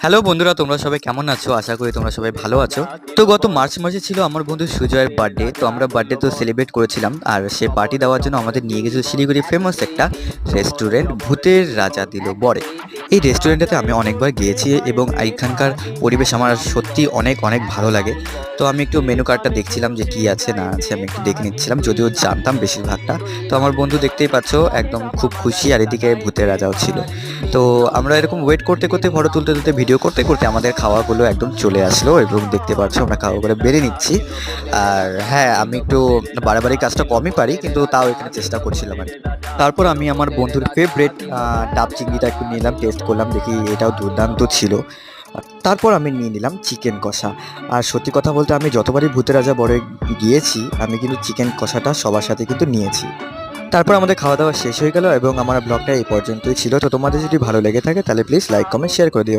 Hello বন্ধুরা, তোমরা সবাই কেমন আছো? আশা করি তোমরা সবাই ভালো আছো। তো গত মার্চ মাসে ছিল আমার বন্ধু সুজয়ের বার্থডে। তো আমরা বার্থডে তো সেলিব্রেট করেছিলাম, আর সে পার্টি দেওয়ার জন্য আমাদের নিয়ে গেছিল শিলিগুড়ি ফেমাস একটা রেস্টুরেন্ট, ভূতের রাজা দিল বরে। এই রেস্টুরেন্টটাতে আমি অনেকবার গিয়েছি এবং এখানকার পরিবেশ আমার সত্যি অনেক অনেক ভালো লাগে। তো আমি একটু মেনু কার্ডটা দেখছিলাম যে কি আছে না আছে, আমি একটু দেখে নিচ্ছিলাম, যদিও জানতাম বেশিরভাগটা। তো আমার বন্ধু দেখতেই পাচ্ছ একদম খুব খুশি, আর এদিকে ভূতের রাজাও ছিল। তো আমরা এরকম ওয়েট করতে করতে, ফটো তুলতে তুলতে, ভিডিও করতে করতে আমাদের খাওয়াগুলো একদম চলে আসলো এবং দেখতে পাচ্ছ আমরা খাওয়া করে বেড়ে নিচ্ছি। আর হ্যাঁ, আমি একটু বাড়াবাড়ি কাজটা কমই পারি, কিন্তু তাও এখানে চেষ্টা করছিলাম আর কি। তারপর আমি আমার বন্ধুর ফেভারিট ডাব চিংড়িটা একটু নিলাম, টেস্ট করলাম, দেখি এটাও দুর্দান্ত ছিল। তারপর আমি নিয়ে নিলাম চিকেন কষা। আর সত্যি কথা বলতে আমি যতবারই ভূতের রাজা বড়ে গিয়েছি, আমি কিন্তু চিকেন কষাটা সবার সাথে কিন্তু নিয়েছি। তারপর আমাদের খাওয়া দাওয়া শেষ হয়ে গেল এবং আমার ব্লগটা এই পর্যন্তই ছিল। তো তোমাদের যদি ভালো লেগে থাকে তাহলে প্লিজ লাইক কমেন্ট শেয়ার করে দিও।